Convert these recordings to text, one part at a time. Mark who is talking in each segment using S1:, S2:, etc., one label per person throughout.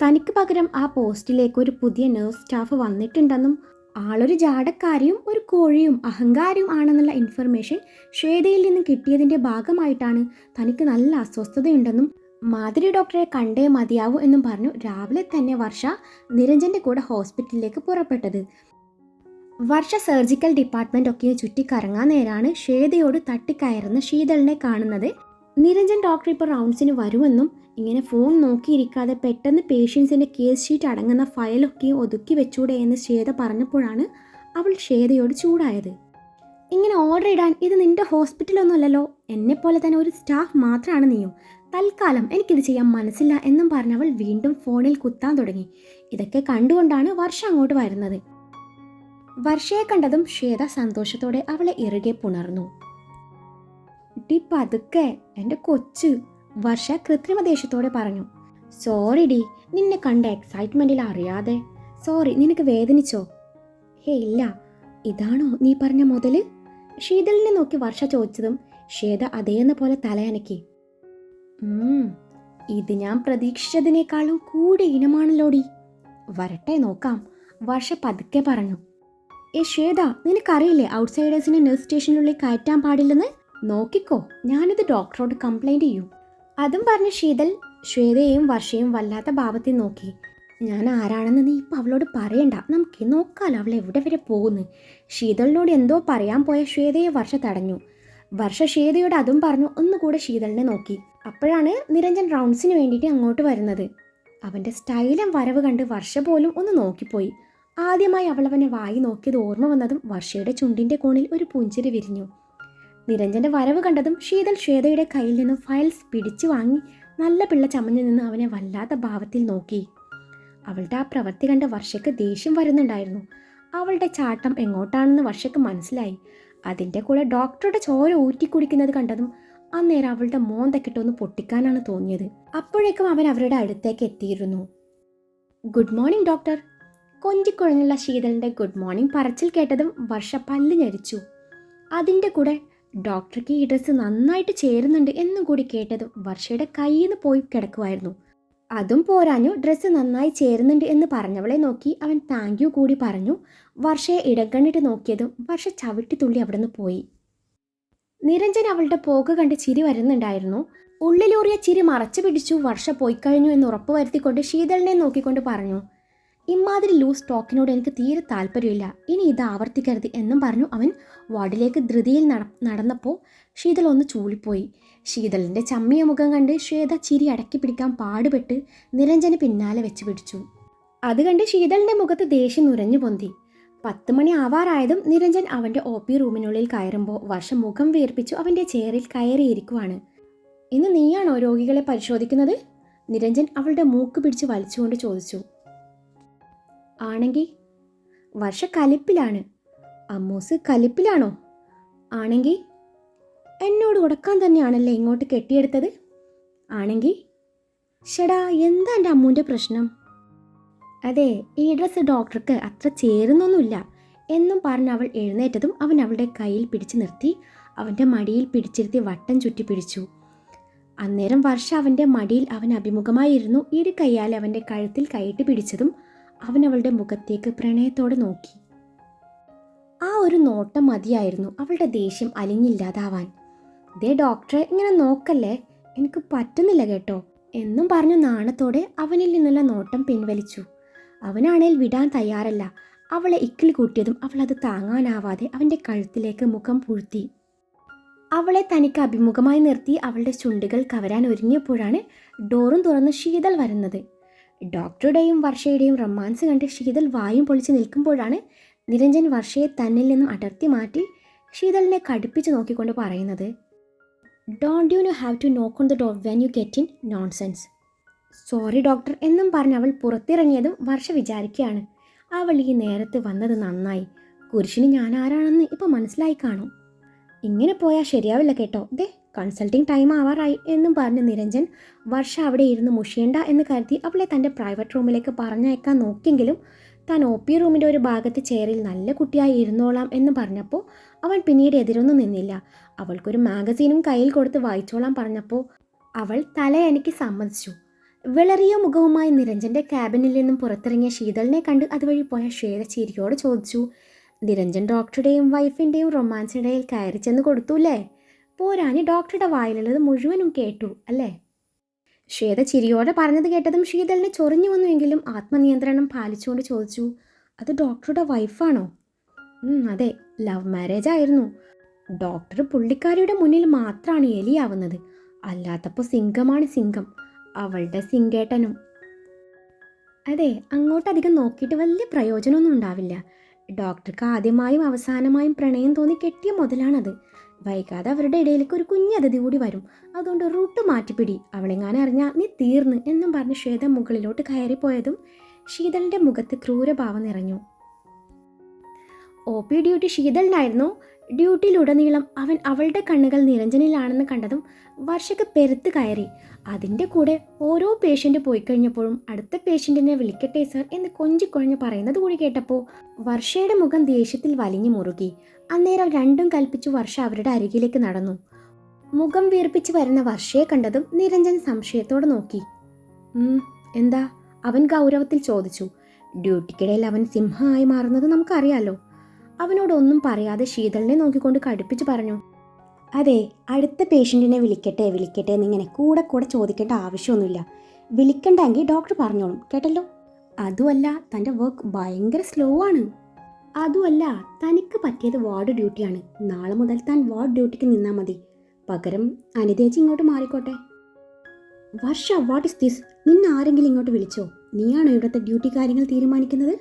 S1: തനിക്ക് പകരം ആ പോസ്റ്റിലേക്ക് ഒരു പുതിയ നഴ്സ് സ്റ്റാഫ് വന്നിട്ടുണ്ടെന്നും ആളൊരു ജാടക്കാരിയും ഒരു കോഴിയും അഹങ്കാരിയും ആണെന്നുള്ള ഇൻഫർമേഷൻ ശ്വേതയിൽ നിന്ന് കിട്ടിയതിൻ്റെ ഭാഗമായിട്ടാണ് തനിക്ക് നല്ല അസ്വസ്ഥതയുണ്ടെന്നും മാധുരി ഡോക്ടറെ കണ്ടേ മതിയാവൂ എന്നും പറഞ്ഞു രാവിലെ തന്നെ വർഷ നിരഞ്ജൻ്റെ കൂടെ ഹോസ്പിറ്റലിലേക്ക് പുറപ്പെട്ടത്. വർഷ സർജിക്കൽ ഡിപ്പാർട്ട്മെൻ്റ് ഒക്കെ ചുറ്റിക്കറങ്ങാൻ നേരാണ് ശ്വേതയോട് തട്ടിക്കയറുന്ന ശീതളിനെ കാണുന്നത്. നിരഞ്ജൻ ഡോക്ടർ ഇപ്പോൾ റൗണ്ട്സിന് വരുമെന്നും ഇങ്ങനെ ഫോൺ നോക്കിയിരിക്കാതെ പെട്ടെന്ന് പേഷ്യൻസിൻ്റെ കേസ് ഷീറ്റ് അടങ്ങുന്ന ഫയലൊക്കെ ഒതുക്കി വെച്ചൂടെ എന്ന് ശ്വേത പറഞ്ഞപ്പോഴാണ് അവൾ ശ്വേതയോട് ചൂടായത്. ഇങ്ങനെ ഓർഡർ ഇടാൻ ഇത് നിന്റെ ഹോസ്പിറ്റലൊന്നുമല്ലല്ലോ, എന്നെപ്പോലെ തന്നെ ഒരു സ്റ്റാഫ് മാത്രമാണ് നീയോ, തൽക്കാലം എനിക്കിത് ചെയ്യാൻ മനസ്സില്ല എന്നും പറഞ്ഞവൾ വീണ്ടും ഫോണിൽ കുത്താൻ തുടങ്ങി. ഇതൊക്കെ കണ്ടുകൊണ്ടാണ് വർഷ അങ്ങോട്ട് വരുന്നത്. വർഷയെ കണ്ടതും ശ്വേത സന്തോഷത്തോടെ അവളെ ഇറുകെ പുണർന്നു. ഡി പതുക്കെ എൻ്റെ കൊച്ച്, വർഷ കൃത്രിമ ദേഷ്യത്തോടെ പറഞ്ഞു. സോറി ഡി, നിന്നെ കണ്ട എക്സൈറ്റ്മെൻറ്റിൽ അറിയാതെ. സോറി, നിനക്ക് വേദനിച്ചോ? ഹേ ഇല്ല. ഇതാണോ നീ പറഞ്ഞ മുതൽ? ശീതളിനെ നോക്കി വർഷ ചോദിച്ചതും ശ്വേത അതേന്ന പോലെ തലയനക്കി. ഇത് ഞാൻ പ്രതീക്ഷിച്ചതിനേക്കാളും കൂടി ഇനമാണല്ലോടി. വരട്ടെ നോക്കാം, വർഷ പതുക്കെ പറഞ്ഞു. ശ്വേത, നിനക്കറിയില്ലേ ഔട്ട്സൈഡേഴ്സിനെ നഴ്സ് സ്റ്റേഷനുള്ളിൽ കയറ്റാൻ പാടില്ലെന്ന്? നോക്കിക്കോ, ഞാനിത് ഡോക്ടറോട് കംപ്ലൈൻറ്റ് ചെയ്യും. അതും പറഞ്ഞ് ശീതൾ ശ്വേതയെയും വർഷയും വല്ലാത്ത ഭാവത്തിൽ നോക്കി. ഞാൻ ആരാണെന്ന് നീ ഇപ്പം അവളോട് പറയണ്ട, നമുക്ക് നോക്കാലോ അവൾ എവിടെ വരെ പോകുന്നു. ശീതളിനോട് എന്തോ പറയാൻ പോയ ശ്വേതയെ വർഷ തടഞ്ഞു. വർഷ ശ്വേതയോട് അതും പറഞ്ഞു ഒന്നുകൂടെ ശീതളിനെ നോക്കി. അപ്പോഴാണ് നിരഞ്ജൻ റൗണ്ട്സിന് വേണ്ടിയിട്ട് അങ്ങോട്ട് വരുന്നത്. അവൻ്റെ സ്റ്റൈലും വരവ് കണ്ട് വർഷ പോലും ഒന്ന് നോക്കിപ്പോയി. ആദ്യമായി അവൾ അവനെ വായി നോക്കിയത് ഓർമ്മ വന്നതും വർഷയുടെ ചുണ്ടിൻ്റെ കോണിൽ ഒരു പുഞ്ചിരി വിരിഞ്ഞു. നിരഞ്ജൻ്റെ വരവ് കണ്ടതും ശീതൾ ശ്വേതയുടെ കയ്യിൽ നിന്നും ഫയൽസ് പിടിച്ചു വാങ്ങി നല്ല പിള്ള ചമഞ്ഞു നിന്ന് അവനെ വല്ലാത്ത ഭാവത്തിൽ നോക്കി. അവളുടെ ആ പ്രവൃത്തി കണ്ട് വർഷയ്ക്ക് ദേഷ്യം വരുന്നുണ്ടായിരുന്നു. അവളുടെ ചാട്ടം എങ്ങോട്ടാണെന്ന് വർഷയ്ക്ക് മനസ്സിലായി. അതിൻ്റെ കൂടെ ഡോക്ടറുടെ ചോര ഊറ്റിക്കുടിക്കുന്നത് കണ്ടതും അന്നേരം അവളുടെ മോന്തക്കിട്ടൊന്ന് പൊട്ടിക്കാനാണ് തോന്നിയത്. അപ്പോഴേക്കും അവൻ അവരുടെ അടുത്തേക്ക് എത്തിയിരുന്നു. Good morning doctor. കൊഞ്ചിക്കുഴഞ്ഞുള്ള ശീതളിൻ്റെ ഗുഡ് മോർണിംഗ് പറച്ചിൽ കേട്ടതും വർഷ പല്ല് ഞെരിച്ചു. അതിൻ്റെ കൂടെ ഡോക്ടർക്ക് ഈ ഡ്രസ്സ് നന്നായിട്ട് ചേരുന്നുണ്ട് എന്നും കൂടി കേട്ടതും വർഷയുടെ കയ്യിൽ നിന്ന് പോയി കിടക്കുമായിരുന്നു. അതും പോരാഞ്ഞു, ഡ്രസ്സ് നന്നായി ചേരുന്നുണ്ട് എന്ന് പറഞ്ഞവളെ നോക്കി അവൻ താങ്ക് യു കൂടി പറഞ്ഞു. വർഷയെ ഇടകണ്ണിട്ട് നോക്കിയതും വർഷ ചവിട്ടി തുള്ളി അവിടെ നിന്ന് പോയി. നിരഞ്ജൻ അവളുടെ പോക്ക് കണ്ട് ചിരി വരുന്നുണ്ടായിരുന്നു. ഉള്ളിലൂറിയ ചിരി മറച്ചു പിടിച്ചു വർഷ പോയിക്കഴിഞ്ഞു എന്ന് ഉറപ്പുവരുത്തിക്കൊണ്ട് ശീതളിനെ നോക്കിക്കൊണ്ട് പറഞ്ഞു. ഇമാതിരി ലൂസ് ടോക്കിനോട് എനിക്ക് തീരെ താല്പര്യമില്ല, ഇനി ഇത് ആവർത്തിക്കരുത് എന്നും പറഞ്ഞു അവൻ വാർഡിലേക്ക് ധൃതിയിൽ നടന്നപ്പോൾ ശീതൾ ഒന്ന് ചൂളിപ്പോയി. ശീതളിൻ്റെ ചമ്മിയ മുഖം കണ്ട് ശ്വേത ചിരി അടക്കി പിടിക്കാൻ പാടുപെട്ട് നിരഞ്ജന് പിന്നാലെ വെച്ച് പിടിച്ചു. അത് കണ്ട് ശീതളിൻ്റെ മുഖത്ത് ദേഷ്യം നുരഞ്ഞു പൊന്തി. 10 മണി ആവാറായതും നിരഞ്ജൻ അവൻ്റെ OP റൂമിനുള്ളിൽ കയറുമ്പോൾ വർഷ മുഖം വീർപ്പിച്ചു അവൻ്റെ ചെയറിൽ കയറിയിരിക്കുവാണ്. ഇന്ന് നീയാണോ രോഗികളെ പരിശോധിക്കുന്നത്? നിരഞ്ജൻ അവളുടെ മൂക്ക് പിടിച്ച് വലിച്ചുകൊണ്ട് ചോദിച്ചു. ആണെങ്കിൽ? വർഷ കലിപ്പിലാണ്. അമ്മൂസ് കലിപ്പിലാണോ? ആണെങ്കിൽ? എന്നോട് ഉടക്കാൻ തന്നെയാണല്ലേ ഇങ്ങോട്ട് കെട്ടിയെടുത്തത്? ആണെങ്കിൽ? ഷടാ, എന്താ എൻ്റെ അമ്മൂൻ്റെ പ്രശ്നം? അതെ, ഈ ഡ്രസ്സ് ഡോക്ടർക്ക് അത്ര ചേരുന്നൊന്നുമില്ല എന്നും പറഞ്ഞ് അവൾ എഴുന്നേറ്റതും അവൻ അവളുടെ കയ്യിൽ പിടിച്ചു നിർത്തി അവൻ്റെ മടിയിൽ പിടിച്ചിരുത്തി വട്ടം ചുറ്റി പിടിച്ചു. അന്നേരം വർഷ അവൻ്റെ മടിയിൽ അവൻ അഭിമുഖമായിരുന്നു. ഇരു കൈയാൽ അവൻ്റെ കഴുത്തിൽ കൈയിട്ട് പിടിച്ചതും അവൻ അവളുടെ മുഖത്തേക്ക് പ്രണയത്തോടെ നോക്കി. ആ ഒരു നോട്ടം മതിയായിരുന്നു അവളുടെ ദേഷ്യം അലിഞ്ഞില്ലാതാവാൻ. ദേ ഡോക്ടറെ, ഇങ്ങനെ നോക്കല്ലേ, എനിക്ക് പറ്റുന്നില്ല കേട്ടോ എന്നും പറഞ്ഞു നാണത്തോടെ അവനിൽ നിന്നുള്ള നോട്ടം പിൻവലിച്ചു. അവനാണേൽ വിടാൻ തയ്യാറല്ല. അവളെ ഇക്കിളി കൂട്ടിയതും അവൾ അത് താങ്ങാനാവാതെ അവൻ്റെ കഴുത്തിലേക്ക് മുഖം പൂഴ്ത്തി. അവളെ തനിക്ക് അഭിമുഖമായി നിർത്തി അവളുടെ ചുണ്ടുകൾ കവരാൻ ഒരുങ്ങിയപ്പോഴാണ് ഡോറും തുറന്ന് ശീതൾ വരുന്നത്. ഡോക്ടറുടെയും വർഷയുടെയും റൊമാൻസ് കണ്ട് ശീതൾ വായും പൊളിച്ച് നിൽക്കുമ്പോഴാണ് നിരഞ്ജൻ വർഷയെ തന്നിൽ നിന്നും അടർത്തി മാറ്റി ശീതളിനെ കടുപ്പിച്ച് നോക്കിക്കൊണ്ട് പറയുന്നത്. ഡോണ്ട് യു ഹാവ് ടു നോക്ക് on the door when you get in, nonsense. Sorry doctor എന്നും പറഞ്ഞ് അവൾ പുറത്തിറങ്ങിയതും വർഷ വിചാരിക്കുകയാണ്, അവൾ ഈ നേരത്ത് വന്നത് നന്നായി. കുരിശിന് ഞാൻ ആരാണെന്ന് ഇപ്പോൾ മനസ്സിലായി കാണും. ഇങ്ങനെ പോയാൽ ശരിയാവില്ല കേട്ടോ, ദേ കൺസൾട്ടിങ് ടൈം ആവാറായി എന്നും പറഞ്ഞ് നിരഞ്ജൻ വർഷ അവിടെ ഇരുന്ന് മുഷിയണ്ട എന്ന് കരുതി അവളെ തൻ്റെ പ്രൈവറ്റ് റൂമിലേക്ക് പറഞ്ഞയക്കാൻ നോക്കിയെങ്കിലും താൻ OP റൂമിൻ്റെ ഒരു ഭാഗത്ത് ചെയറിൽ നല്ല കുട്ടിയായി ഇരുന്നോളാം എന്ന് പറഞ്ഞപ്പോൾ അവൻ പിന്നീട് എതിരൊന്നും നിന്നില്ല. അവൾക്കൊരു മാഗസീനും കയ്യിൽ കൊടുത്ത് വായിച്ചോളാൻ പറഞ്ഞപ്പോൾ അവൾ തലയനക്കി സമ്മതിച്ചു. വിളറിയ മുഖവുമായി നിരഞ്ജന്റെ ക്യാബിനിൽ നിന്നും പുറത്തിറങ്ങിയ ശീതളിനെ കണ്ട് അതുവഴി പോയ ശ്വേത ചിരിയോട് ചോദിച്ചു. നിരഞ്ജൻ ഡോക്ടറുടെയും വൈഫിൻ്റെയും റൊമാൻസിനിടയിൽ കയറി ചെന്ന് കൊടുത്തൂല്ലേ? പോരാഞ്ഞ് ഡോക്ടറുടെ വായിലുള്ളത് മുഴുവനും കേട്ടു അല്ലേ? ശ്വേത ചിരിയോടെ പറഞ്ഞത് കേട്ടതും ശീതളിനെ ചൊറിഞ്ഞു വന്നുവെങ്കിലും ആത്മനിയന്ത്രണം പാലിച്ചുകൊണ്ട് ചോദിച്ചു, അത് ഡോക്ടറുടെ വൈഫാണോ? അതെ, ലവ് മാരേജ് ആയിരുന്നു. ഡോക്ടർ പുള്ളിക്കാരിയുടെ മുന്നിൽ മാത്രമാണ് എലിയാവുന്നത്, അല്ലാത്തപ്പോൾ സിംഗമാണ് സിംഗം. അവളുടെ സിംഗേട്ടനും. അതെ, അങ്ങോട്ടധികം നോക്കിയിട്ട് വലിയ പ്രയോജനമൊന്നും ഉണ്ടാവില്ല. ഡോക്ടർക്ക് ആദ്യമായും അവസാനമായും പ്രണയം തോന്നി കെട്ടിയ മുതലാണത്. വൈകാതെ അവരുടെ ഇടയിലേക്ക് ഒരു കുഞ്ഞതിഥി കൂടി വരും. അതുകൊണ്ട് റൂട്ട് മാറ്റിപ്പിടി, അവളെങ്ങാനും അറിഞ്ഞാൽ നീ തീർന്ന് എന്നും പറഞ്ഞ് ശ്വേത മുകളിലോട്ട് കയറിപ്പോയതും ശീതളിൻ്റെ മുഖത്ത് ക്രൂരഭാവം നിറഞ്ഞു. OP duty ശീതളിനായിരുന്നു. ഡ്യൂട്ടിയിലുടനീളം അവൻ അവളുടെ കണ്ണുകൾ നിരഞ്ജനിലാണെന്ന് കണ്ടതും വർഷയ്ക്ക് പെരുത്ത് കയറി. അതിൻ്റെ കൂടെ ഓരോ പേഷ്യൻ്റ് പോയി കഴിഞ്ഞപ്പോഴും അടുത്ത പേഷ്യൻറ്റിനെ വിളിക്കട്ടെ സർ എന്ന് കൊഞ്ചിക്കൊഴഞ്ഞ് പറയുന്നത് കൂടി കേട്ടപ്പോൾ വർഷയുടെ മുഖം ദേഷ്യത്തിൽ വലിഞ്ഞു മുറുകി. അന്നേരം രണ്ടും കൽപ്പിച്ചു വർഷ അവരുടെ അരികിലേക്ക് നടന്നു. മുഖം വീർപ്പിച്ച് വരുന്ന വർഷയെ കണ്ടതും നിരഞ്ജൻ സംശയത്തോടെ നോക്കി. എന്താ? അവൻ ഗൗരവത്തിൽ ചോദിച്ചു. ഡ്യൂട്ടിക്കിടയിൽ അവൻ സിംഹമായി മാറുന്നത് നമുക്കറിയാലോ. അവനോടൊന്നും പറയാതെ ശീതളിനെ നോക്കിക്കൊണ്ട് കടുപ്പിച്ച് പറഞ്ഞു. അതെ, അടുത്ത പേഷ്യൻറ്റിനെ വിളിക്കട്ടെ എന്നിങ്ങനെ കൂടെ ചോദിക്കേണ്ട ആവശ്യമൊന്നുമില്ല. വിളിക്കണ്ടെങ്കിൽ ഡോക്ടർ പറഞ്ഞോളും, കേട്ടല്ലോ. അതുമല്ല, തൻ്റെ വർക്ക് ഭയങ്കര സ്ലോ ആണ്. അതുമല്ല, തനിക്ക് പറ്റിയത് വാർഡ് ഡ്യൂട്ടിയാണ്. നാളെ മുതൽ താൻ വാർഡ് ഡ്യൂട്ടിക്ക് നിന്നാൽ മതി. പകരം അനിതേച്ചി ഇങ്ങോട്ട് മാറിക്കോട്ടെ. വർഷ, വാട്ട് ഇസ് ദിസ്? നിന്നെ ആരെങ്കിലും ഇങ്ങോട്ട് വിളിച്ചോ? നീയാണോ ഇവിടുത്തെ ഡ്യൂട്ടി കാര്യങ്ങൾ തീരുമാനിക്കുന്നത്?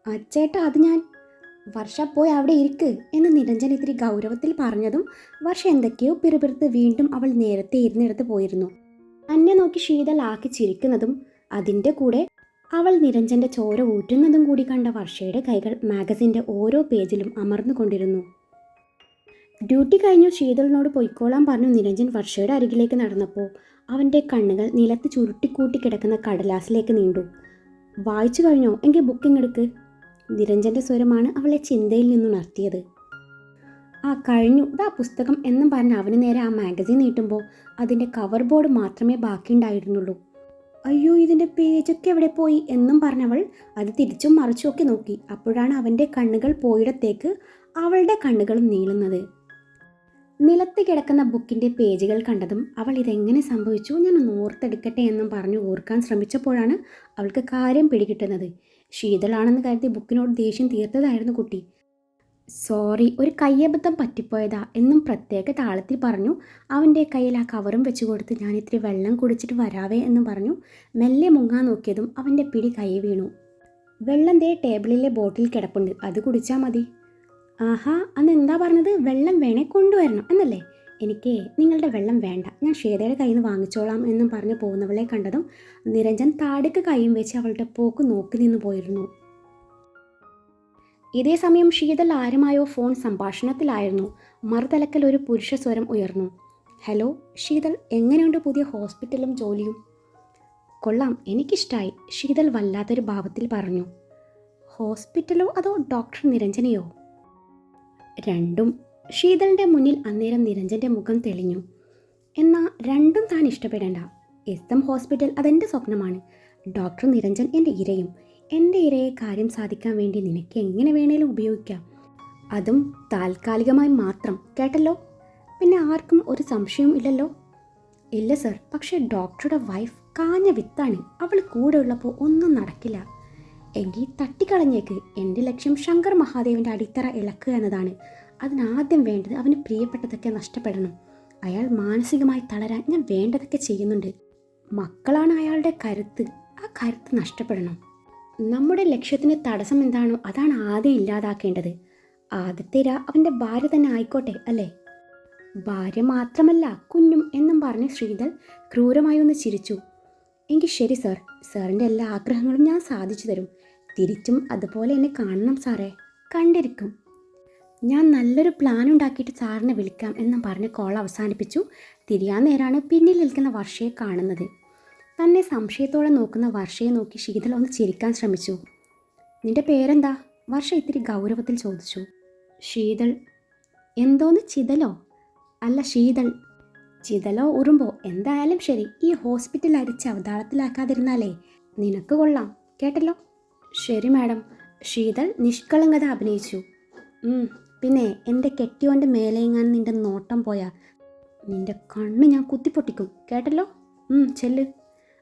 S1: അച്ചേട്ടാ, അത് ഞാൻ. വർഷ പോയി അവിടെ ഇരിക്ക് എന്ന് നിരഞ്ജൻ ഇത്തിരി ഗൗരവത്തിൽ പറഞ്ഞതും വർഷ എന്തൊക്കെയോ പിറുപിറുത്ത് വീണ്ടും അവൾ നേരത്തെ ഇരുന്നിടത്ത് പോയിരുന്നു. തന്നെ നോക്കി ശീതൾ ആക്കി ചിരിക്കുന്നതും അതിൻ്റെ കൂടെ അവൾ നിരഞ്ജൻ്റെ ചോര ഊറ്റുന്നതും കൂടി കണ്ട വർഷയുടെ കൈകൾ മാഗസിൻ്റെ ഓരോ പേജിലും അമർന്നുകൊണ്ടിരുന്നു. ഡ്യൂട്ടി കഴിഞ്ഞു ശീതളിനോട് പൊയ്ക്കോളാൻ പറഞ്ഞു നിരഞ്ജൻ വർഷയുടെ അരികിലേക്ക് നടന്നപ്പോൾ അവൻ്റെ കണ്ണുകൾ നിലത്ത് ചുരുട്ടിക്കൂട്ടി കിടക്കുന്ന കടലാസിലേക്ക് നീണ്ടു. വായിച്ചു കഴിഞ്ഞോ? എങ്കിൽ ബുക്കിംഗ് എടുക്ക്. നിരഞ്ജൻ്റെ സ്വരമാണ് അവളെ ചിന്തയിൽ നിന്നുണർത്തിയത്. കഴിഞ്ഞു, ഇതാ പുസ്തകം എന്നും പറഞ്ഞ് അവന് നേരെ ആ മാഗസിൻ നീട്ടുമ്പോൾ അതിൻ്റെ കവർ ബോർഡ് മാത്രമേ ബാക്കിയുണ്ടായിരുന്നുള്ളൂ. അയ്യോ, ഇതിൻ്റെ പേജൊക്കെ എവിടെ പോയി എന്നും പറഞ്ഞവൾ അത് തിരിച്ചും മറിച്ചുമൊക്കെ നോക്കി. അപ്പോഴാണ് അവൻ്റെ കണ്ണുകൾ പോയിടത്തേക്ക് അവളുടെ കണ്ണുകളും നീളുന്നത്. നിലത്ത് കിടക്കുന്ന ബുക്കിൻ്റെ പേജുകൾ കണ്ടതും അവൾ ഇതെങ്ങനെ സംഭവിച്ചു, ഞാൻ ഓർത്തെടുക്കട്ടെ എന്നും പറഞ്ഞു ഓർക്കാൻ ശ്രമിച്ചപ്പോഴാണ് അവൾക്ക് കാര്യം പിടികിട്ടുന്നത്. ശീതളാണെന്ന് കരുതി ബുക്കിനോട് ദേഷ്യം തീർത്തതായിരുന്നു കുട്ടി. സോറി, ഒരു കയ്യബദ്ധം പറ്റിപ്പോയതാ എന്നും പ്രത്യേക താളത്തിൽ പറഞ്ഞു. അവൻ്റെ കയ്യിൽ ആ കവറും വെച്ച് കൊടുത്ത് ഞാൻ ഇത്തിരി വെള്ളം കുടിച്ചിട്ട് വരാവേ എന്നും പറഞ്ഞു മെല്ലെ മുങ്ങാൻ നോക്കിയതും അവൻ്റെ പിടി കൈ വീണു. വെള്ളം ദേ ടേബിളിലെ ബോട്ടിൽ കിടപ്പുണ്ട്, അത് കുടിച്ചാൽ മതി. ആഹാ, അന്ന് എന്താ പറഞ്ഞത്? വെള്ളം വേണേ കൊണ്ടുവരണം എന്നല്ലേ? എനിക്ക് നിങ്ങളുടെ വെള്ളം വേണ്ട, ഞാൻ ശ്വേതയുടെ കയ്യിൽ നിന്ന് വാങ്ങിച്ചോളാം എന്നും പറഞ്ഞ് പോകുന്നവളെ കണ്ടതും നിരഞ്ജൻ താടിക്ക് കൈയും വെച്ച് അവളുടെ പോക്ക് നോക്കി നിന്നു പോയിരുന്നു. ഇതേ സമയം ശീതൾ ആരുമായോ ഫോൺ സംഭാഷണത്തിലായിരുന്നു. മറുതലക്കൽ ഒരു പുരുഷ സ്വരം ഉയർന്നു. ഹലോ ശീതൾ, എങ്ങനെയുണ്ട് പുതിയ ഹോസ്പിറ്റലും ജോലിയും? കൊള്ളാം, എനിക്കിഷ്ടായി, ശീതൾ വല്ലാത്തൊരു ഭാവത്തിൽ പറഞ്ഞു. ഹോസ്പിറ്റലോ അതോ ഡോക്ടർ നിരഞ്ജനെയോ? രണ്ടും. ശീതളിൻ്റെ മുന്നിൽ അന്നേരം നിരഞ്ജൻ്റെ മുഖം തെളിഞ്ഞു. എന്നാൽ രണ്ടും താൻ ഇഷ്ടപ്പെടേണ്ട. SM ഹോസ്പിറ്റൽ അതെൻ്റെ സ്വപ്നമാണ്. ഡോക്ടർ നിരഞ്ജൻ എൻ്റെ ഇരയും. എൻ്റെ ഇരയെ കാര്യം സാധിക്കാൻ വേണ്ടി നിനക്ക് എങ്ങനെ വേണേലും ഉപയോഗിക്കാം, അതും താൽക്കാലികമായി മാത്രം, കേട്ടല്ലോ? പിന്നെ ആർക്കും ഒരു സംശയവും ഇല്ലല്ലോ? ഇല്ല സർ, പക്ഷേ ഡോക്ടറുടെ വൈഫ് കാഞ്ഞ വിത്താണ്. അവൾ കൂടെ ഉള്ളപ്പോൾ ഒന്നും നടക്കില്ല. എങ്കിൽ തട്ടിക്കളഞ്ഞേക്ക്. എൻ്റെ ലക്ഷ്യം ശങ്കർ മഹാദേവൻ്റെ അടിത്തറ ഇളക്കുക എന്നതാണ്. അതിനാദ്യം വേണ്ടത് അവന് പ്രിയപ്പെട്ടതൊക്കെ നഷ്ടപ്പെടണം. അയാൾ മാനസികമായി തളരാൻ ഞാൻ വേണ്ടതൊക്കെ ചെയ്യുന്നുണ്ട്. മക്കളാണ് അയാളുടെ കരുത്ത്. ആ കരുത്ത് നഷ്ടപ്പെടണം. നമ്മുടെ ലക്ഷ്യത്തിന് തടസ്സം എന്താണോ അതാണ് ആദ്യം ഇല്ലാതാക്കേണ്ടത്. ആദ്യത്തെ ഇര അവൻ്റെ ഭാര്യ തന്നെ ആയിക്കോട്ടെ, അല്ലേ? ഭാര്യ മാത്രമല്ല, കുഞ്ഞും എന്നും പറഞ്ഞ് ശ്രീധൽ ക്രൂരമായി ഒന്ന് ചിരിച്ചു. എങ്കിൽ ശരി സർ, സാറിൻ്റെ എല്ലാ ആഗ്രഹങ്ങളും ഞാൻ സാധിച്ചു തരും. തിരിച്ചും അതുപോലെ എന്നെ കാണണം സാറേ. കണ്ടിരിക്കും. ഞാൻ നല്ലൊരു പ്ലാൻ ഉണ്ടാക്കിയിട്ട് സാറിനെ വിളിക്കാം എന്നും പറഞ്ഞ് കോൾ അവസാനിപ്പിച്ചു. തിരിയാൻ നേരാണ് പിന്നിൽ നിൽക്കുന്ന വർഷയെ കാണുന്നത്. തന്നെ സംശയത്തോടെ നോക്കുന്ന വർഷയെ നോക്കി ശീതൾ ഒന്ന് ചിരിക്കാൻ ശ്രമിച്ചു. നിന്റെ പേരെന്താ? വർഷ ഇത്തിരി ഗൗരവത്തിൽ ചോദിച്ചു. ശീതൾ. എന്തോന്ന് ചിതലോ? അല്ല, ശീതൾ. ചിതലോ ഉറുമ്പോ എന്തായാലും ശരി ഈ ഹോസ്പിറ്റൽ അരിച്ച് അവതാളത്തിലാക്കാതിരുന്നാലേ നിനക്ക് കൊള്ളാം, കേട്ടല്ലോ? ശരി മാഡം. ശീതൾ നിഷ്കളങ്കത അഭിനയിച്ചു. പിന്നെ എൻ്റെ കെട്ടിയോൻ്റെ മേലെയെങ്ങാനും നിന്റെ നോട്ടം പോയാൽ നിന്റെ കണ്ണ് ഞാൻ കുത്തിപ്പൊട്ടിക്കും, കേട്ടല്ലോ? ചെല്ല്.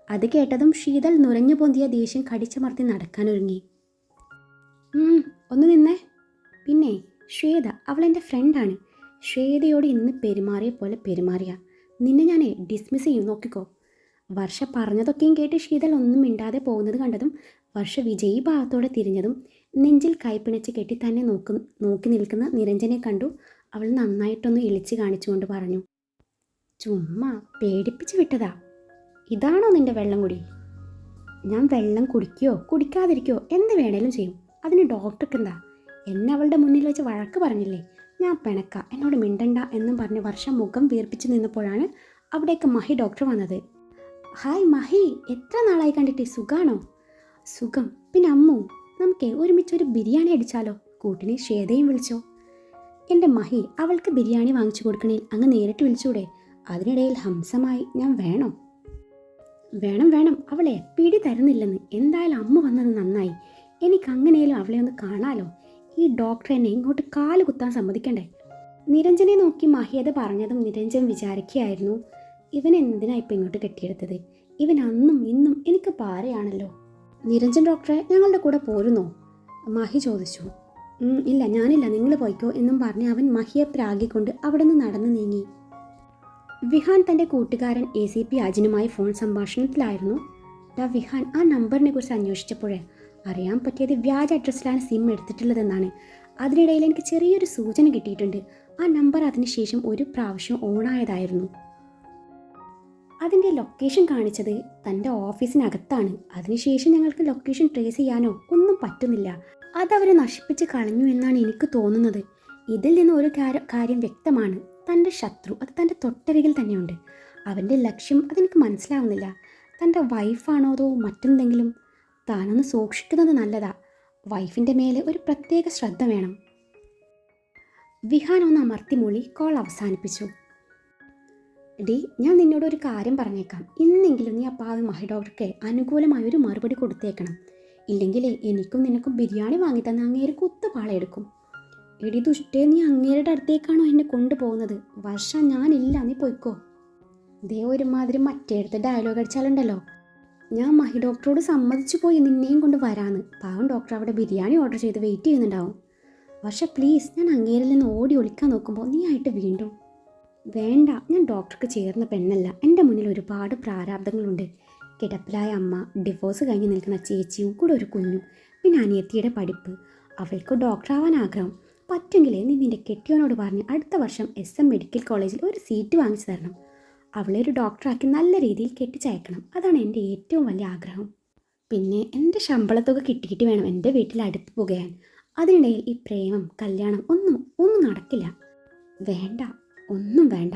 S1: അത് കേട്ടതും ശീതൾ നുരഞ്ഞു പൊന്തിയ ദേഷ്യം കടിച്ചമർത്തി നടക്കാനൊരുങ്ങി. ഒന്ന് നിന്നേ. പിന്നെ ശ്വേത അവളെൻ്റെ ഫ്രണ്ടാണ്. ശ്വേതയോട് ഇന്ന് പെരുമാറിയ പോലെ പെരുമാറിയ നിന്നെ ഞാൻ ഡിസ്മിസ് ചെയ്യും, നോക്കിക്കോ. വർഷ പറഞ്ഞതൊക്കെയും കേട്ട് ശീതൾ ഒന്നും മിണ്ടാതെ പോകുന്നത് കണ്ടതും വർഷ വിജയി ഭാഗത്തോടെ തിരിഞ്ഞതും നെഞ്ചിൽ കൈപ്പിണച്ച് കെട്ടി തന്നെ നോക്കി നിൽക്കുന്ന നിരഞ്ജനെ കണ്ടു. അവൾ നന്നായിട്ടൊന്ന് ഇളിച്ച് കാണിച്ചുകൊണ്ട് പറഞ്ഞു, ചുമ്മാ പേടിപ്പിച്ച് വിട്ടതാ. ഇതാണോ നിന്റെ വെള്ളം കുടി? ഞാൻ വെള്ളം കുടിക്കുകയോ കുടിക്കാതിരിക്കുകയോ എന്ത് വേണേലും ചെയ്യും. അതിന് ഡോക്ടർക്ക് എന്താ? എന്നെ അവളുടെ മുന്നിൽ വെച്ച് വഴക്ക് പറഞ്ഞില്ലേ, ഞാൻ പിണക്ക, എന്നോട് മിണ്ടണ്ട എന്നും പറഞ്ഞ് വർഷ മുഖം വീർപ്പിച്ച് നിന്നപ്പോഴാണ് അവിടേക്ക് മഹി ഡോക്ടർ വന്നത്. ഹായ് മഹി, എത്ര നാളായി കണ്ടിട്ട്, സുഖാണോ? സുഖം. പിന്നെ അമ്മു, നമുക്ക് ഒരുമിച്ചൊരു ബിരിയാണി അടിച്ചാലോ? കൂട്ടിനെ ശ്വേതയും വിളിച്ചോ? എൻ്റെ മഹി, അവൾക്ക് ബിരിയാണി വാങ്ങിച്ചു കൊടുക്കണേൽ അങ്ങ് നേരിട്ട് വിളിച്ചൂടെ? അതിനിടയിൽ ഹംസമായി ഞാൻ വേണോ? വേണം, അവളെ പിടി തരുന്നില്ലെന്ന്. എന്തായാലും അമ്മ വന്നത് നന്നായി. എനിക്ക് അങ്ങനെയാലും അവളെ ഒന്ന് കാണാലോ. ഈ ഡോക്ടർ എന്നെ ഇങ്ങോട്ട് കാല് കുത്താൻ സമ്മതിക്കണ്ടേ? നിരഞ്ജനെ നോക്കി മഹിയത് പറഞ്ഞതും നിരഞ്ജൻ വിചാരിക്കുകയായിരുന്നു, ഇവൻ എന്തിനാ ഇപ്പം ഇങ്ങോട്ട് കെട്ടിയെടുത്തത്? ഇവൻ അന്നും ഇന്നും എനിക്ക് പാരയാണല്ലോ. നിരഞ്ജൻ ഡോക്ടറെ ഞങ്ങളുടെ കൂടെ പോരുന്നോ? മഹി ചോദിച്ചു. ഇല്ല, ഞാനില്ല, നിങ്ങൾ പോയിക്കോ എന്നും പറഞ്ഞ് അവൻ മഹിയെ പ്രാഗിക്കൊണ്ട് അവിടെ നിന്ന് നടന്നു നീങ്ങി. വിഹാൻ തൻ്റെ കൂട്ടുകാരൻ ACP അജിനുമായി ഫോൺ സംഭാഷണത്തിലായിരുന്നു. വിഹാൻ, ആ നമ്പറിനെ കുറിച്ച് അന്വേഷിച്ചപ്പോഴേ അറിയാൻ പറ്റിയത് വ്യാജ അഡ്രസ്സിലാണ് സിം എടുത്തിട്ടുള്ളതെന്നാണ്. അതിനിടയിൽ എനിക്ക് ചെറിയൊരു സൂചന കിട്ടിയിട്ടുണ്ട്. ആ നമ്പർ അതിനുശേഷം ഒരു പ്രാവശ്യം ഓണായതായിരുന്നു. അതിൻ്റെ ലൊക്കേഷൻ കാണിച്ചത് തൻ്റെ ഓഫീസിനകത്താണ്. അതിനുശേഷം ഞങ്ങൾക്ക് ലൊക്കേഷൻ ട്രേസ് ചെയ്യാനോ ഒന്നും പറ്റുന്നില്ല. അതവരെ നശിപ്പിച്ച് കളഞ്ഞു എന്നാണ് എനിക്ക് തോന്നുന്നത്. ഇതിൽ നിന്ന് ഒരു കാര്യം വ്യക്തമാണ്, തൻ്റെ ശത്രു അത് തൻ്റെ തൊട്ടരികിൽ തന്നെയുണ്ട്. അവൻ്റെ ലക്ഷ്യം അതെനിക്ക് മനസ്സിലാവുന്നില്ല. തൻ്റെ വൈഫാണോ അതോ മറ്റെന്തെങ്കിലും? താനൊന്ന് സൂക്ഷിക്കുന്നത് നല്ലതാ. വൈഫിൻ്റെ മേലെ ഒരു പ്രത്യേക ശ്രദ്ധ വേണം. വിഹാൻ ഒന്ന് അമർത്തി മൂളി കോൾ അവസാനിപ്പിച്ചു. ഡി, ഞാൻ നിന്നോട് ഒരു കാര്യം പറഞ്ഞേക്കാം. ഇന്നെങ്കിലും നീ ആ പാവി മഹി ഡോക്ടർക്ക് അനുകൂലമായ ഒരു മറുപടി കൊടുത്തേക്കണം. ഇല്ലെങ്കിൽ എനിക്കും നിനക്കും ബിരിയാണി വാങ്ങി തന്നെ അങ്ങേര് കുത്തുപാളയെടുക്കും. എടി ദുഷ്ടേ, നീ അങ്ങേരുടെ അടുത്തേക്കാണോ എന്നെ കൊണ്ടുപോകുന്നത്? വർഷ, ഞാനില്ല, നീ പോയിക്കോ. ദേ ഒരുമാതിരി മറ്റേടുത്ത് ഡയലോഗ് അടിച്ചാലുണ്ടല്ലോ. ഞാൻ മഹി ഡോക്ടറോട് സമ്മതിച്ചു പോയി നിന്നെയും കൊണ്ട് വരാന്ന്. പാവം ഡോക്ടർ അവിടെ ബിരിയാണി ഓർഡർ ചെയ്ത് വെയിറ്റ് ചെയ്യുന്നുണ്ടാവും. വർഷ പ്ലീസ്, ഞാൻ അങ്ങേരിൽ നിന്ന് ഓടി ഒളിക്കാൻ നോക്കുമ്പോൾ നീ ആയിട്ട് വീണ്ടും. വേണ്ട, ഞാൻ ഡോക്ടർക്ക് ചേർന്ന പെണ്ണല്ല. എൻ്റെ മുന്നിൽ ഒരുപാട് പ്രാരാബ്ദങ്ങളുണ്ട്. കിടപ്പിലായ അമ്മ, ഡിവോഴ്സ് കഴിഞ്ഞ് നിൽക്കുന്ന ചേച്ചിയും കൂടെ ഒരു കുഞ്ഞും, പിന്നെ അനിയത്തിയുടെ പഠിപ്പ്. അവൾക്ക് ഡോക്ടറാവാൻ ആഗ്രഹം. പറ്റുമെങ്കിലേ നീ നിൻ്റെ കെട്ടിയോനോട് പറഞ്ഞ് അടുത്ത വർഷം SM മെഡിക്കൽ കോളേജിൽ ഒരു സീറ്റ് വാങ്ങിച്ചു തരണം. അവളെ ഒരു ഡോക്ടറാക്കി നല്ല രീതിയിൽ കെട്ടിച്ചയക്കണം. അതാണ് എൻ്റെ ഏറ്റവും വലിയ ആഗ്രഹം. പിന്നെ എൻ്റെ ശമ്പളത്തുക കിട്ടിയിട്ട് വേണം എൻ്റെ വീട്ടിൽ അടുത്ത് പുകയാൻ. അതിനിടയിൽ ഈ പ്രേമം, കല്യാണം ഒന്നും നടക്കില്ല. വേണ്ട, ഒന്നും വേണ്ട.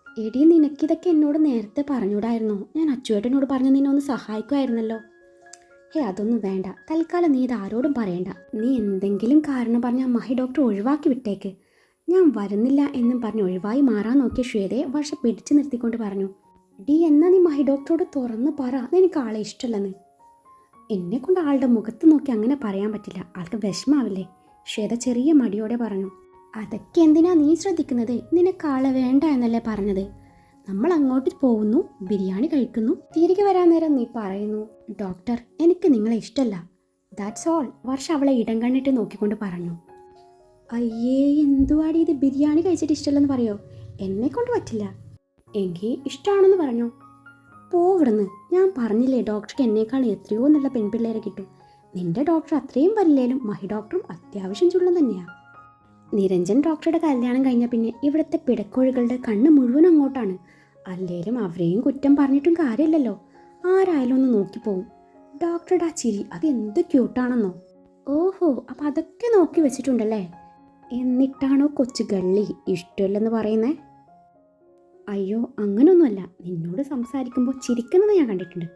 S1: എടി, നിനക്കിതൊക്കെ എന്നോട് നേരത്തെ പറഞ്ഞൂടായിരുന്നോ? ഞാൻ അച്ചുവേട്ടനോട് പറഞ്ഞ് നിന്നെ ഒന്ന് സഹായിക്കുമായിരുന്നല്ലോ. അതൊന്നും വേണ്ട. തൽക്കാലം നീ ഇത് ആരോടും പറയണ്ട. നീ എന്തെങ്കിലും കാരണം പറഞ്ഞ് ആ മഹി ഡോക്ടർ ഒഴിവാക്കി വിട്ടേക്ക്. ഞാൻ വരുന്നില്ല എന്നും പറഞ്ഞ് ഒഴിവായി മാറാൻ നോക്കിയ ശ്വേതയെ വർഷ പിടിച്ചു നിർത്തിക്കൊണ്ട് പറഞ്ഞു, ഡി, എന്നാ നീ മഹി ഡോക്ടറോട് തുറന്ന് പറ, എനിക്ക് ആളെ ഇഷ്ടമല്ലെന്ന്. എന്നെ കൊണ്ട് ആളുടെ മുഖത്ത് നോക്കി അങ്ങനെ പറയാൻ പറ്റില്ല. ആൾക്ക് വിഷമാവില്ലേ? ശ്വേത ചെറിയ മടിയോടെ പറഞ്ഞു. അതൊക്കെ എന്തിനാ നീ ശ്രദ്ധിക്കുന്നത്? നിനക്ക് ആളെ വേണ്ട എന്നല്ലേ പറഞ്ഞത്? നമ്മൾ അങ്ങോട്ട് പോകുന്നു, ബിരിയാണി കഴിക്കുന്നു, തിരികെ വരാൻ നേരം നീ പറയുന്നു, ഡോക്ടർ എനിക്ക് നിങ്ങളെ ഇഷ്ടമല്ല. That's all. വർഷ അവളെ ഇടം കണ്ണിട്ട് നോക്കിക്കൊണ്ട് പറഞ്ഞു. അയ്യേ, എന്തുവാടി ഇത്? ബിരിയാണി കഴിച്ചിട്ട് ഇഷ്ടമല്ലെന്ന് പറയോ? എന്നെ കൊണ്ട് പറ്റില്ല. എങ്കിൽ ഇഷ്ടമാണെന്ന് പറഞ്ഞോ. പോവിടുന്ന്. ഞാൻ പറഞ്ഞില്ലേ, ഡോക്ടർക്ക് എന്നേക്കാൾ എത്രയോ നല്ല പെൺപിള്ളേരെ കിട്ടും. നിന്റെ ഡോക്ടർ അത്രയും വരില്ലേലും മഹി ഡോക്ടറും അത്യാവശ്യം ചുള്ളം തന്നെയാണ്. നിരഞ്ജൻ ഡോക്ടറുടെ കല്യാണം കഴിഞ്ഞ പിന്നെ ഇവിടുത്തെ പിടക്കോഴികളുടെ കണ്ണ് മുഴുവൻ അങ്ങോട്ടാണ്. അല്ലേലും അവരെയും കുറ്റം പറഞ്ഞിട്ടും കാര്യമില്ലല്ലോ. ആരായാലും ഒന്ന് നോക്കിപ്പോവും. ഡോക്ടറുടെ ആ ചിരി, അത് എന്ത് ക്യൂട്ടാണെന്നോ. ഓഹോ, അപ്പം അതൊക്കെ നോക്കി വെച്ചിട്ടുണ്ടല്ലേ? എന്നിട്ടാണോ കൊച്ചു ഗള്ളി ഇഷ്ടമില്ലെന്ന് പറയുന്നേ? അയ്യോ, അങ്ങനൊന്നുമല്ല. നിന്നോട് സംസാരിക്കുമ്പോൾ ചിരിക്കുന്നത് ഞാൻ കണ്ടിട്ടുണ്ട്.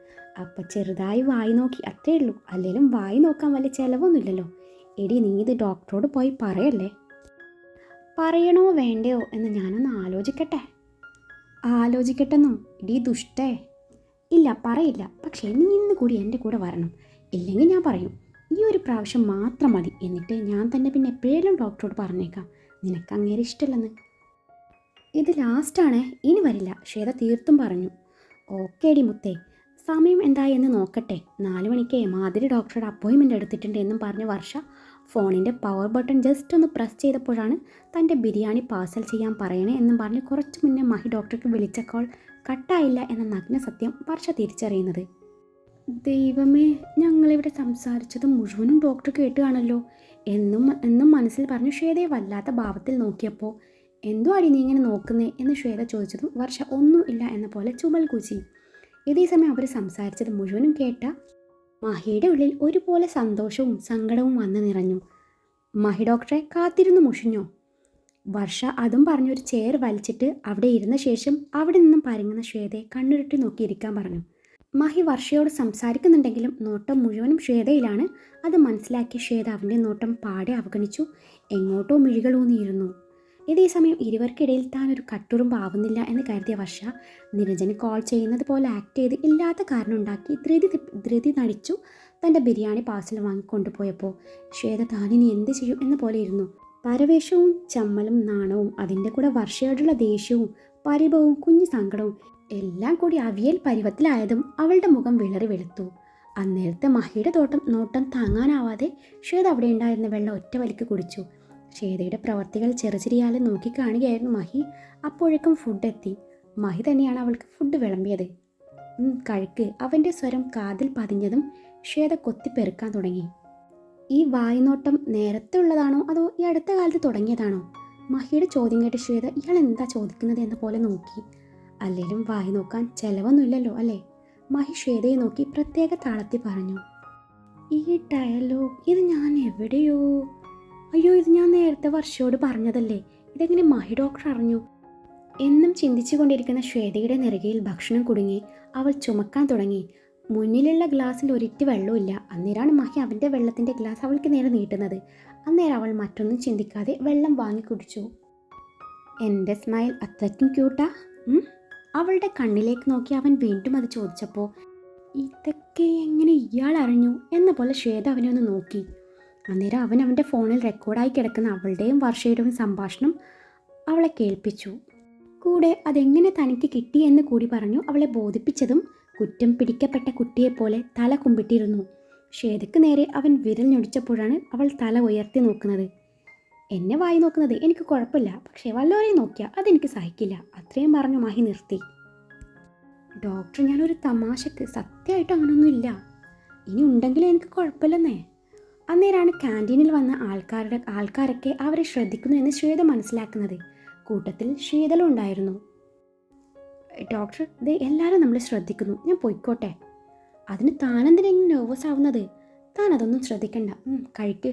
S1: അപ്പം ചെറുതായി വായി നോക്കി, അത്രേ ഉള്ളൂ. അല്ലേലും വായി നോക്കാൻ വലിയ ചിലവൊന്നുമില്ലല്ലോ. എടി, നീ ഇത് ഡോക്ടറോട് പോയി പറയല്ലേ. പറയണോ വേണ്ടയോ എന്ന് ഞാനൊന്ന് ആലോചിക്കട്ടെ. ആലോചിക്കട്ടെന്നോ ഇടീ ദുഷ്ടേ. ഇല്ല പറയില്ല, പക്ഷേ നീ ഇന്ന് കൂടി എൻ്റെ കൂടെ വരണം. ഇല്ലെങ്കിൽ ഞാൻ പറയും. ഈ ഒരു പ്രാവശ്യം മാത്രം മതി, എന്നിട്ട് ഞാൻ തന്നെ പിന്നെ എപ്പോഴേലും ഡോക്ടറോട് പറഞ്ഞേക്കാം നിനക്ക് അങ്ങേരെ ഇഷ്ടമല്ലെന്ന്. ഇത് ലാസ്റ്റാണേ, ഇനി വരില്ല, ശ്വേത തീർത്തും പറഞ്ഞു. ഓക്കേടി മുത്തേ, സമയം എന്തായി എന്ന് നോക്കട്ടെ. 4 മണിക്ക് മാതിരി ഡോക്ടറുടെ അപ്പോയിൻമെൻ്റ് എടുത്തിട്ടുണ്ട് എന്നും പറഞ്ഞ് വർഷ ഫോണിൻ്റെ പവർ ബട്ടൺ ജസ്റ്റ് ഒന്ന് പ്രസ് ചെയ്തപ്പോഴാണ് തൻ്റെ ബിരിയാണി പാഴ്സൽ ചെയ്യാൻ പറയണേ എന്നും പറഞ്ഞ് കുറച്ച് മുന്നേ മഹി ഡോക്ടർക്ക് വിളിച്ച കോൾ കട്ടായില്ല എന്ന നഗ്ന സത്യം വർഷ തിരിച്ചറിയുന്നത്. ദൈവമേ, ഞങ്ങളിവിടെ സംസാരിച്ചത് മുഴുവനും ഡോക്ടർ കേട്ടുകയാണല്ലോ എന്നും മനസ്സിൽ പറഞ്ഞു ശ്വേതയെ വല്ലാത്ത ഭാവത്തിൽ നോക്കിയപ്പോൾ എന്തോ അടി നീ ഇങ്ങനെ നോക്കുന്നേ എന്ന് ശ്വേത ചോദിച്ചതും വർഷ ഒന്നും ഇല്ല എന്ന പോലെ ചുമൽ കൂച്ചി. ഇതേ സമയം അവർ സംസാരിച്ചത് മുഴുവനും കേട്ട മഹിയുടെ ഉള്ളിൽ ഒരുപോലെ സന്തോഷവും സങ്കടവും വന്നു നിറഞ്ഞു. മഹി ഡോക്ടറെ കാത്തിരുന്ന് മുഷിഞ്ഞോ? വർഷ അതും പറഞ്ഞൊരു ചെയർ വലിച്ചിട്ട് അവിടെ ഇരുന്ന ശേഷം അവിടെ നിന്നും പരങ്ങുന്ന ശ്വേതയെ കണ്ണുരുട്ടി നോക്കിയിരിക്കാൻ പറഞ്ഞു. മഹി വർഷയോട് സംസാരിക്കുന്നുണ്ടെങ്കിലും നോട്ടം മുഴുവനും ശ്വേതയിലാണ്. അത് മനസ്സിലാക്കിയ ശ്വേത അവൻ്റെ നോട്ടം പാടെ അവഗണിച്ചു. എങ്ങോട്ടോ മിഴികളൂന്നിയിരുന്നു. ഇതേ സമയം ഇരുവർക്കിടയിൽ താൻ ഒരു കട്ടുറുമ്പാവുന്നില്ല എന്ന് കരുതിയ വർഷ നിരഞ്ജന് കോൾ ചെയ്യുന്നത് പോലെ ആക്ട് ചെയ്ത് ഇല്ലാത്ത കാരണം ഉണ്ടാക്കി ധൃതി നടിച്ചു തൻ്റെ ബിരിയാണി പാഴ്സൽ വാങ്ങിക്കൊണ്ടുപോയപ്പോൾ ശ്വേത താനിനി എന്ത് ചെയ്യും എന്ന പോലെ ഇരുന്നു. പരവേശവും ചമ്മലും നാണവും അതിൻ്റെ കൂടെ വർഷയോടുള്ള ദേഷ്യവും പരിഭവവും കുഞ്ഞു സങ്കടവും എല്ലാം കൂടി അവിയൽ പരുവത്തിലായതും അവളുടെ മുഖം വിളറി വെളുത്തു. അന്നേരത്തെ മഹിയുടെ നോട്ടം താങ്ങാനാവാതെ ശ്വേത അവിടെ ഉണ്ടായിരുന്ന വെള്ളം ഒറ്റ വലിക്ക് കുടിച്ചു. ശ്വേതയുടെ പ്രവർത്തികൾ ചെറുചെറിയാലെ നോക്കിക്കാണുകയായിരുന്നു മഹി. അപ്പോഴേക്കും ഫുഡ് എത്തി. മഹി തന്നെയാണ് അവൾക്ക് ഫുഡ് വിളമ്പിയത്. കഴിക്ക്. അവൻ്റെ സ്വരം കാതിൽ പതിഞ്ഞതും ശ്വേത കൊത്തിപ്പെറുക്കാൻ തുടങ്ങി. ഈ വായ്നോട്ടം നേരത്തെ ഉള്ളതാണോ അതോ ഈ അടുത്ത കാലത്ത് തുടങ്ങിയതാണോ? മഹിയുടെ ചോദ്യം കേട്ട് ശ്വേത ഇയാൾ എന്താ ചോദിക്കുന്നത് എന്ന പോലെ നോക്കി. അല്ലെങ്കിലും വായി നോക്കാൻ ചെലവൊന്നുമില്ലല്ലോ അല്ലേ? മഹി ശ്വേതയെ നോക്കി പ്രത്യേക താളത്തിൽ പറഞ്ഞു. ഈ ഡയലോഗ് ഇത് ഞാൻ എവിടെയോ, അയ്യോ ഇത് ഞാൻ നേരത്തെ വർഷയോട് പറഞ്ഞതല്ലേ, ഇതെങ്ങനെ മഹി ഡോക്ടർ അറിഞ്ഞു എന്നും ചിന്തിച്ചു കൊണ്ടിരിക്കുന്ന ശ്വേതയുടെ നെറുകയിൽ ഭക്ഷണം കുടുങ്ങി. അവൾ ചുമക്കാൻ തുടങ്ങി. മുന്നിലുള്ള ഗ്ലാസ്സിൽ ഒരിറ്റ് വെള്ളമില്ല. അന്നേരമാണ് മഹി അവൻ്റെ വെള്ളത്തിൻ്റെ ഗ്ലാസ് അവൾക്ക് നേരെ നീട്ടുന്നത്. അന്നേരം അവൾ മറ്റൊന്നും ചിന്തിക്കാതെ വെള്ളം വാങ്ങി കുടിച്ചു. എൻ്റെ സ്മൈൽ അത്രയ്ക്കും ക്യൂട്ടാ? അവളുടെ കണ്ണിലേക്ക് നോക്കി അവൻ വീണ്ടും അത് ചോദിച്ചപ്പോൾ ഇതൊക്കെ എങ്ങനെ ഇയാൾ അറിഞ്ഞു എന്ന പോലെ ശ്വേത അവനെ ഒന്ന് നോക്കി. അന്നേരം അവൻ്റെ ഫോണിൽ റെക്കോർഡായി കിടക്കുന്ന അവളുടെയും വർഷയുടെയും സംഭാഷണം അവളെ കേൾപ്പിച്ചു. കൂടെ അതെങ്ങനെ തനിക്ക് കിട്ടി എന്ന് കൂടി പറഞ്ഞു. അവളെ ബോധിപ്പിച്ചതും കുറ്റം പിടിക്കപ്പെട്ട കുട്ടിയെപ്പോലെ തല കുമ്പിട്ടിരുന്നു. ശ്വേതയ്ക്ക് നേരെ അവൻ വിരൽ ഞൊടിച്ചപ്പോഴാണ് അവൾ തല ഉയർത്തി നോക്കുന്നത്. എന്നെ വായി നോക്കുന്നത് എനിക്ക് കുഴപ്പമില്ല, പക്ഷേ വല്ലവരെയും നോക്കിയാൽ അതെനിക്ക് സഹിക്കില്ല, അത്രയും പറഞ്ഞു മഹി നിർത്തി. ഡോക്ടർ, ഞാനൊരു തമാശക്ക്, സത്യമായിട്ട് അങ്ങനെയൊന്നുമില്ല, ഇനി ഉണ്ടെങ്കിലും എനിക്ക് കുഴപ്പമില്ലെന്നേ. അന്നേരമാണ് ക്യാൻറ്റീനിൽ വന്ന ആൾക്കാരൊക്കെ അവരെ ശ്രദ്ധിക്കുന്നു എന്ന് ശ്വേത മനസ്സിലാക്കുന്നത്. കൂട്ടത്തിൽ ശീതളും ഉണ്ടായിരുന്നു. ഡോക്ടർ, ഇത് എല്ലാവരും നമ്മൾ ശ്രദ്ധിക്കുന്നു, ഞാൻ പോയിക്കോട്ടെ. അതിന് താനെന്തിനെങ്കിലും നെർവസ് ആവുന്നത്? താൻ അതൊന്നും ശ്രദ്ധിക്കണ്ട, കഴിക്ക്.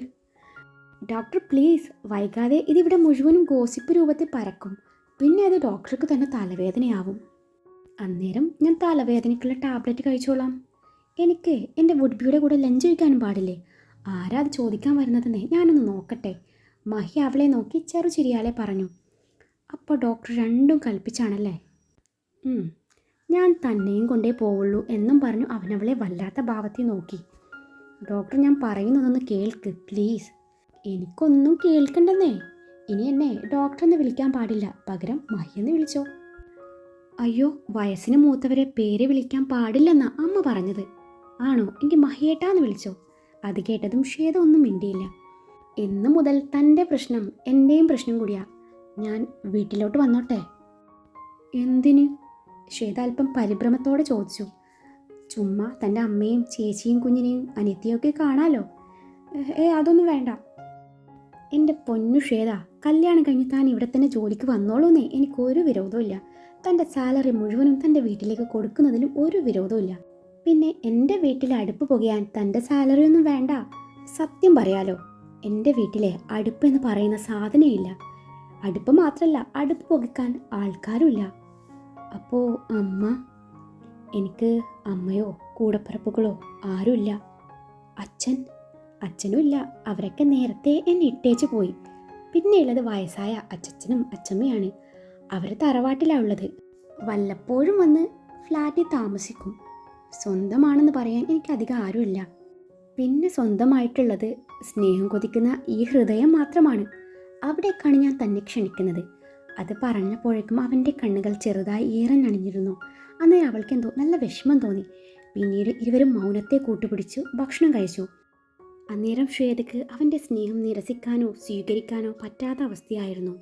S1: ഡോക്ടർ പ്ലീസ്, വൈകാതെ ഇതിവിടെ മുഴുവനും ഗോസിപ്പ് രൂപത്തിൽ പരക്കും, പിന്നെ അത് ഡോക്ടർക്ക് തന്നെ തലവേദനയാവും. അന്നേരം ഞാൻ തലവേദനയ്ക്കുള്ള ടാബ്ലറ്റ് കഴിച്ചോളാം. എനിക്ക് എൻ്റെ വുഡ്ബിയുടെ കൂടെ ലഞ്ച് കഴിക്കാനും പാടില്ലേ? ആരാ അത് ചോദിക്കാൻ വരുന്നതെന്നേ ഞാനൊന്ന് നോക്കട്ടെ. മഹി അവളെ നോക്കി ചെറുചിരിയാലെ പറഞ്ഞു. അപ്പോൾ ഡോക്ടർ രണ്ടും കൽപ്പിച്ചാണല്ലേ? ഞാൻ തന്നെയും കൊണ്ടേ പോവുള്ളൂ എന്നും പറഞ്ഞു അവനവളെ വല്ലാത്ത ഭാവത്തിൽ നോക്കി. ഡോക്ടർ, ഞാൻ പറയുന്നതൊന്ന് കേൾക്ക് പ്ലീസ്. എനിക്കൊന്നും കേൾക്കണ്ടെന്നേ. ഇനി എന്നെ ഡോക്ടർ എന്ന് വിളിക്കാൻ പാടില്ല, പകരം മഹി എന്ന് വിളിച്ചോ. അയ്യോ, വയസ്സിന് മൂത്തവരെ പേര് വിളിക്കാൻ പാടില്ലെന്നാ അമ്മ പറഞ്ഞത്. ആണോ? എങ്കിൽ മഹിയേട്ടാന്ന് വിളിച്ചോ. അത് കേട്ടതും ശ്വേത ഒന്നും മിണ്ടിയില്ല. ഇന്നു മുതൽ തൻ്റെ പ്രശ്നം എൻ്റെയും പ്രശ്നം കൂടിയാ. ഞാൻ വീട്ടിലോട്ട് വന്നോട്ടെ? എന്തിന്? ശ്വേത അല്പം പരിഭ്രമത്തോടെ ചോദിച്ചു. ചുമ്മാ തൻ്റെ അമ്മയും ചേച്ചിയും കുഞ്ഞിനെയും അനിയത്തിയൊക്കെ കാണാലോ. അതൊന്നും വേണ്ട. എൻ്റെ പൊന്നു ശ്വേത, കല്യാണം കഴിഞ്ഞ് താൻ ഇവിടെ തന്നെ ജോലിക്ക് വന്നോളൂന്നേ എനിക്കൊരു വിരോധമില്ല. തൻ്റെ സാലറി മുഴുവനും തൻ്റെ വീട്ടിലേക്ക് കൊടുക്കുന്നതിലും ഒരു വിരോധമില്ല. പിന്നെ എൻ്റെ വീട്ടിലെ അടുപ്പ് പുകയാൻ തൻ്റെ സാലറി ഒന്നും വേണ്ട. സത്യം പറയാലോ, എൻ്റെ വീട്ടിലെ അടുപ്പ് എന്ന് പറയുന്ന സാധനമില്ല. അടുപ്പ് മാത്രമല്ല, അടുപ്പ് പുകയ്ക്കാൻ ആൾക്കാരുമില്ല. അപ്പോൾ അമ്മ? എനിക്ക് അമ്മയോ കൂടപ്പിറപ്പുകളോ ആരുമില്ല. അച്ഛനും ഇല്ല. അവരൊക്കെ നേരത്തെ എന്നെ ഇട്ടേച്ച് പോയി. പിന്നെയുള്ളത് വയസ്സായ അച്ഛനും അച്ഛമ്മയാണ്. അവർ തറവാട്ടിലാണ് ഉള്ളത്. വല്ലപ്പോഴും വന്ന് ഫ്ലാറ്റിൽ താമസിക്കും. സ്വന്തമാണെന്ന് പറയാൻ എനിക്കധികം ആരുമില്ല. പിന്നെ സ്വന്തമായിട്ടുള്ളത് സ്നേഹം കൊതിക്കുന്ന ഈ ഹൃദയം മാത്രമാണ്. അവിടേക്കാണ് ഞാൻ തന്നെ ക്ഷണിക്കുന്നത്. അത് പറഞ്ഞപ്പോഴേക്കും അവൻ്റെ കണ്ണുകൾ ചെറുതായി ഈറനണിഞ്ഞിരുന്നു. അന്നേരം അവൾക്ക് എന്തോ നല്ല വിഷമം തോന്നി. പിന്നീട് ഇരുവരും മൗനത്തെ കൂട്ടുപിടിച്ചു ഭക്ഷണം കഴിച്ചു. അന്നേരം ശ്വേതയ്ക്ക് അവൻ്റെ സ്നേഹം നിരസിക്കാനോ സ്വീകരിക്കാനോ പറ്റാത്ത അവസ്ഥയായിരുന്നു.